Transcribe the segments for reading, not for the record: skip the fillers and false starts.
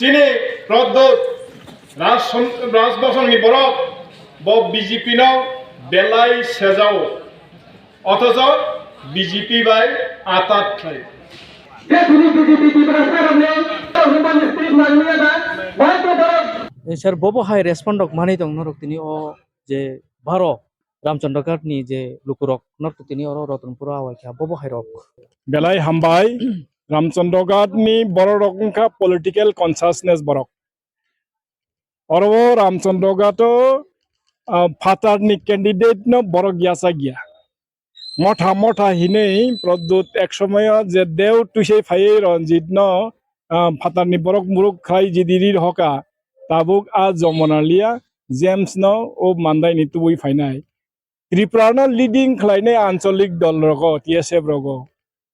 sini produk রাজবসন ni borok bo BJP no belai sejao অথচ BJP by আতাত খাই sir bobo hai respondok mani tong norok tini o je baro ramchandra gat ni je lukurok norok tini oro rotonpura awai kha bobo hai rok বেলাই হামবাই রামচন্দ্রগাট নি বড় রকমকা political consciousness বরক অরব রামচন্দ্রগাট ফাতার নি candidate ন বড় গিয়াসা গিয়া মঠা মঠা হিনেই প্রদ্যুৎ এক সময় যে দেও তুইসে ফাই রঞ্জিত ন ফাতার নি বরক মুরুক খাই জিদিরির হকা তাবুক আ জমনালিয়া জেমস ন ও মান্দাই নি তুই ফাইনাই ত্রিপুরা ন লিডিং খাইনে আঞ্চলিক দল রগ টিএসএফ রগ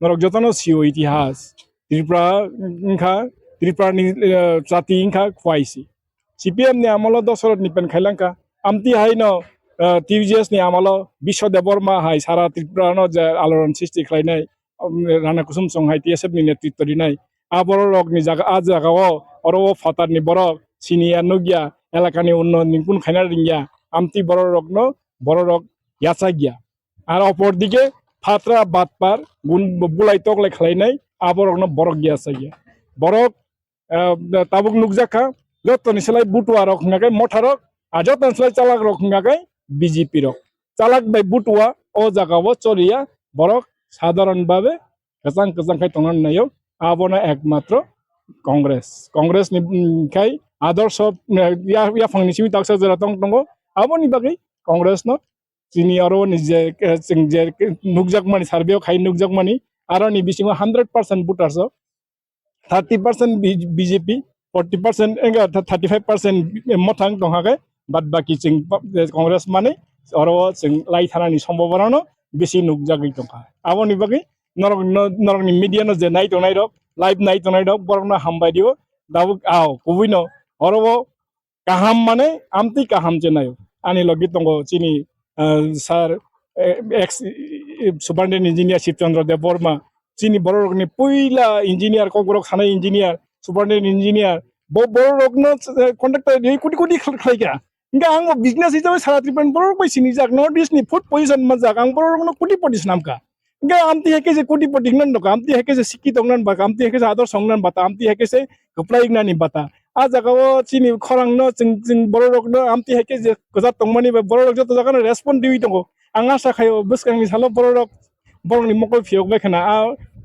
নরক যতন সিও ইতিহাস ত্রিপুরা জাতি ইংখা খুয়াইছি সিপিএম নি আমল দশরথ নিপেন খাইলাঙ্কা আমতি হাই ন টিউজিএস নি আমল বিশ্বদেবর মা হাই সারা ত্রিপুরা ন যে আলোড়ন সৃষ্টি খাইনাই রানা কুসুম সংহাই টিএসএফ নি নেতৃত্ব দিনাই আবর রক নি জায়গা আজ জায়গাও অরব ফাতার নি বড় সিনিয়া নগিয়া এলাকানি উন্নয়ন নিপুণ খাইনা রিঙ্গিয়া আমতি বড় রক ন বড় রক ইয়াচা গিয়া আর অপর দিকে ফাতরা বাতপার গুণ বুলাই তকলাই খাইনাই আবরক ন বরক গিয়াচা গিয়া বরক তাবুক নুকজাখা যত নিসলাই বুটুয়া রক নাগাই মঠারক আর যত নিসলাই চালাক রক নাগাই বিজেপি রক চালাক বাই বুটুয়া ও জায়গাও চলিয়া বরক সাধারণভাবে কেজাং কেজাং খাই তংনান নাইও আবনা একমাত্র কংগ্রেস নি খাই আদর্শ ইয়া ফাংনি সিমি তাকসা জরা তং তং আবনি বাকি কংগ্রেস ন চিনি আরো নিজে যে নুকজাক মানি সার্ভেও খাই নুকজাক মানি আরো নি বিসিং 100% ভোটারস 30% বিজেপি 40% 35% মথাং দংহাকে বাদ বাকি চিং কংগ্রেস মানে আরো চিং লাই থানানি সম্ভাবনা বেশি নুকজাগই দংহা আবনি বাকি নরকনি মিডিয়া ন যে নাই তনাই রক লাইভ নাই তনাই রক বরনা হামবাই দিও দাবু আও কবিন অরব কাহাম মানে আমতি কাহাম যে নাই আনি লগি তঙ্গ চিনি sir ex superintendent engineer Shibchandra Debbarma চিনি বড় রকনি পইলা ইঞ্জিনিয়ার কগরক খানাই ইঞ্জিনিয়ার সুপারিনটেন্ডেন্ট ইঞ্জিনিয়ার বড় রকন কন্ট্রাক্টর এই কোটি কোটি খাইকা ইনকা আং বিজনেস হিসাবে সারা ত্রিপুরান বড় কইছি নি যাক নর্থ ইস্ট নি ফুড পজিশন मा যাক আং বড় রকন কোটি পটিস নামকা ইনকা আমতি হেকে যে কোটি পটি নন নকা আমতি হেকে যে শিক্ষিত নন বা আমতি হেকে যে আদর সংনান বাতা আমতি হেকে যে গপ্লাই ইগনানি বাতা আ জাগাও চিনি খরাং ন চিং বড় রকন আমতি হেকে যে গজা তংমানি বড় রক যত জাগানো রেসপন্ড দিই তঙ্গ আং আশা খাইও বসকাংনি সালো বড় রক বড়নি মকল ফিয়ক বেখনা আ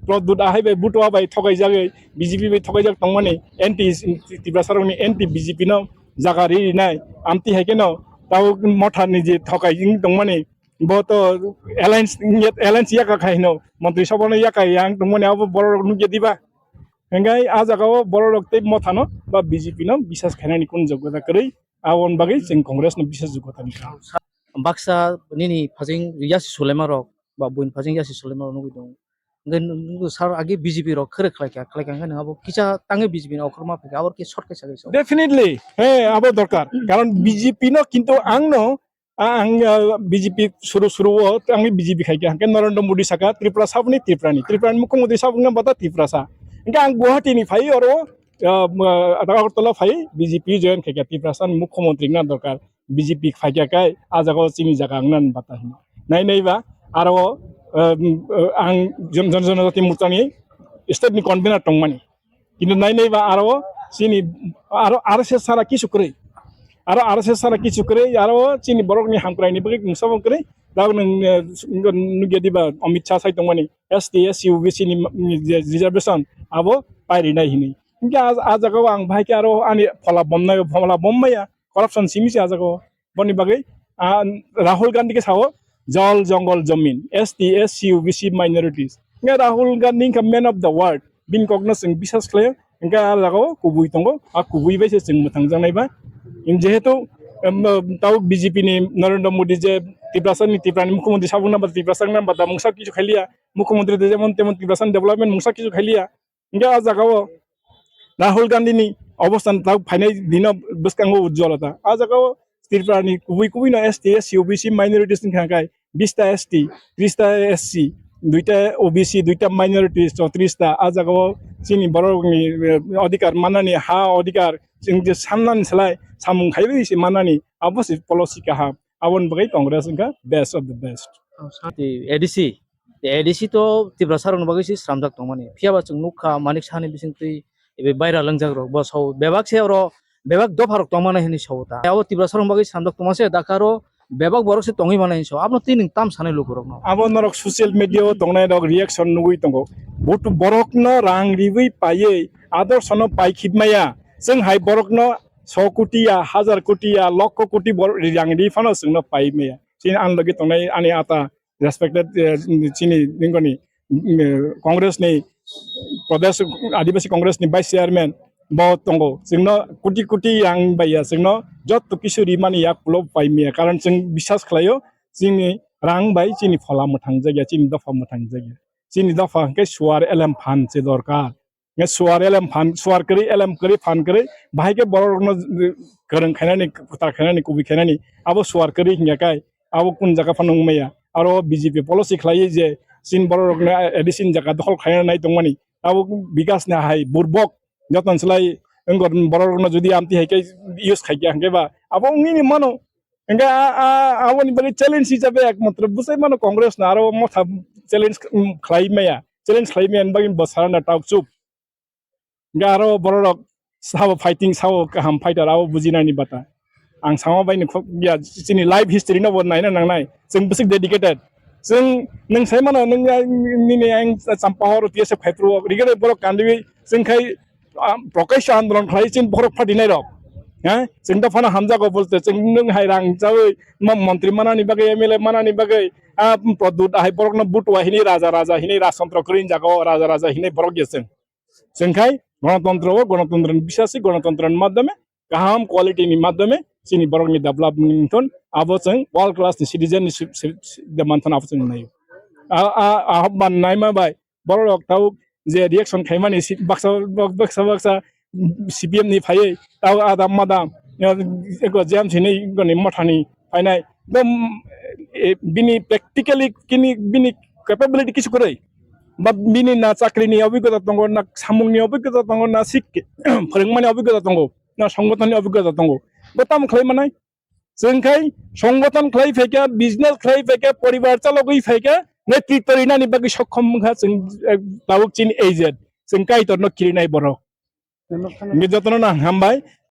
প্রদ্যুৎ আহাই বাই বুটুয়া বাই থগাই জাগে বিজেপি বাই থগাই জাগ তংমানি এন্টি ত্রিপুরা সারনি এন্টি বিজেপি ন জাগা রি নাই আমতি হেকে ন তাও মঠানি যে থগাই ইং তংমানি বহুত এলায়েন্স ইয়াকা খাইনো মন্ত্রী সবনে ইয়াকা ইয়াং তংমানি আব বড় রক নুগে দিবা হেঙ্গাই আ জাগাও বড় রক তে মথানো বা বিজেপি ন বিশ্বাস খাইনানি কোন যোগ্যতা করেই আওন বাগै जों কংগ্রেস ন বিশ্বাস যোগ্যতা নিখা baksa nini phajing yasi solema rok ba buin phajing yasi solema rok nugui dong ngai sar age BJP rok khare khlai kan abo kicha tange BJP na okhorma phake abor ki shortcut sagai so definitely হ্যাঁ আবো দরকার কারণ BJP ন কিন্তু আং ন আং BJP শুরু আমি বিজেপি খাইকে হাঙ্কে নরেন্দ্র মোদী সাকা ত্রিপুরা সাবনি ত্রিপুরানি মুখ্যমন্ত্রী সাবনা বাতা ত্রিপুরা সা ইনকা আং গুয়াহাটি নি ফাই অরো আগরতলা ফাই বিজেপি জয়েন খাইকে ত্রিপুরা সান মুখ্যমন্ত্রী না দরকার বিজেপি ফাইকে কাই আজাগো চিনি জায়গা আংনান বাতা নাইবা আরো আং জনজাতি মুতানি স্টেটনি কনভেনার টংমানি কিন্তু নাইবা আরো চিনি আরো আরএসএস সারা কিছু করে আরো আরএসএস সারা কিছু করে আরো চিনি বরকনি হামক্রাইনি বগে মুসাবং করে দাও নুগে দিবা অমিত শাহ সাই টংমানি এসটি এসসি ওবিসি নি রিজার্ভেশন আবো পাইরি নাই হিনি কিন্তু আজাগো আং ভাইকে আরো আনি ফলা বমমায়া করাপশন সিমিছে আজাগো বনি বাগै রাহুল গান্ধী কে সাও জল জঙ্গল জমিন এসটি এসসি ওবিসি মাইনরিটিস ইনকা রাহুল গান্ধী ইনকা ম্যান অফ দ্য ওয়ার্ল্ড বিন কগনাস जों বিশ্বাস খায় ইনকা জাগাও কুবুই তঙ্গো আ কুবুই বাইছে जों মথাং জানাইবা ইন যেহেতু তাও বিজেপি নি নরেন্দ্র মোদী যে ত্রিপুরানি মুখ্যমন্ত্রী সাবুনা বা ত্রিপুরা নাম বাতা মুসা কিছু খাইলিয়া মুখ্যমন্ত্রী যেমন তেমন ত্রিপুরা ডেভেলপমেন্ট মুসা কিছু খাইলিয়া ইনকা জাগাও রাহুল গান্ধী নি অবস্থান তাও ফাইনাই দিন বসকাঙ্গো উজ্জ্বলতা আ জাগাও ত্রিপুরানি কুবুই ন এসটি এসসি ওবিসি মাইনরিটিস নি খাঙ্কাই 20টা এসটি 30টা এসসি দুইটা ওবিসি দুইটা মাইনরিটি 34টা আজাগাও চিনি বড়নি অধিকার মানানি হা অধিকার जों जे साननानै सोलाय सामुं खायबो एसे मानानि अबसि पलिसि काहाम आवन बगै कांग्रेस का best of the best ADC ADC तो तिब्रा सारन बगैसि स्रामजाक दंमाने फियाबा जों नुखा मानिक सानि बिसिंतै एबे बायरा लंजाग्रो बसाव बेबाक सेरो बेबाक दफारक दंमाने हिनि सौता याव तिब्रा सारन बगै स्रामजाक दंमासे दाकारो बेबाक बरसे दंगै माने सौ आपनो तिनिं ताम सानै लोगरक न आबो नरक ससियल मीडिया दंनाय दग रिएक्शन नुगै दंगो बटु बरकनो रां रिबै पायै आदर्शनो पाइखिबमाया जों हाय बरकनो 100 कोटिया 1000 कोटिया लक्ष कोटि रां रिफानो जोंनो पाइमाया चिन आन लगे दंनाय आनि आता रेस्पेक्टेड चिनि निंगनि कांग्रेस नि प्रदेश आदिवासी कांग्रेस नि वाइस चेयरमैन बहुत दंगो जोंनो कोटि कोटि रां बाया जोंनो जत किशोरी मानि या क्लब पाइमाया कारण जों विश्वास खालायो जोंनि रां बाय चिनि फला मोथां जायगा चिनि दफा मोथां जायगा चिनि दफा के सुवार एलएम फान से दरकार ने सुवार एलएम फान सुवार करी एलएम करी फान करी भाई के बरनो गरं खानानि कुता खानानि कुबि खानानि आबो सुवार करी हिंगाकाय आबो कुन जागा फानङ मैया आरो बीजेपी पॉलिसी खलायो जे सिन बरनो एडिसिन जागा दखल खानाय दंमानि आबो विकास ना हाय बुरबक जतन सलाय अंगर बरनो जुदि आमति हायके यूज खायके हंगेबा आबो उंनि मानो enggak awan bagi challenge hisabe ekmatra busai mano congress na aro motha challenge khlaimaya challenge khlaimaya bagi basarana talk chup enggak aro borok sao fighting sao kaham fighter aro bujinani bata ang sama baini ya sini live history na bon naina nangnai जों busik dedicated जों नों sai mano नों नि ang sampahor tiese phaitru rigere borok kandiwi जों khai प्रकाश आंदोलन खालायसिन borok फादिनाय रक हाँ जों दा फाना हामजागो बोलते जों नों हाय रां जावै मंत्री मानानि बागै एमएलए मानानि बागै प्रदुत हाय बरकनो बुटवा हिनि राजा हिनि राजतंत्र करिन जागो राजा हिनि बरक गेसों जोंखाय गणतंत्रनि बिसासि गणतंत्रनि माध्यमे गाहाम क्वालिटीनि माध्यमे जोंनि बरकनि डेभलपमेन्ट आबो जों वर्ल्ड क्लासनि सिटिजेन देमानथन आबो जों नायो आहबान नाय माबाय बरक थाव जे रिएक्शन खायमानि बाक्सा CPM ni फायै ताव आदाम मादाम एको जेम सिनै गनि मथानि फायनाय दम बिनि प्रेक्टिकली किनि बिनि कैपेबिलिटी किछु करै बा बिनि ना चाकरिनि अभिज्ञता दंगो ना सामुंनि अभिज्ञता दंगो ना सिक फोरोंमानि अभिज्ञता दंगो ना संगठननि अभिज्ञता दंगो बताम खालामनाय जोंखाय संगठन खालाय फैका बिजनेस खालाय फैका परिवार चालगै फैका नेतृत्वरिनानि बागै सक्षम जों दावक चिन एजेड जों काइतर न किरिनाय बर मिजतन ना हामबाय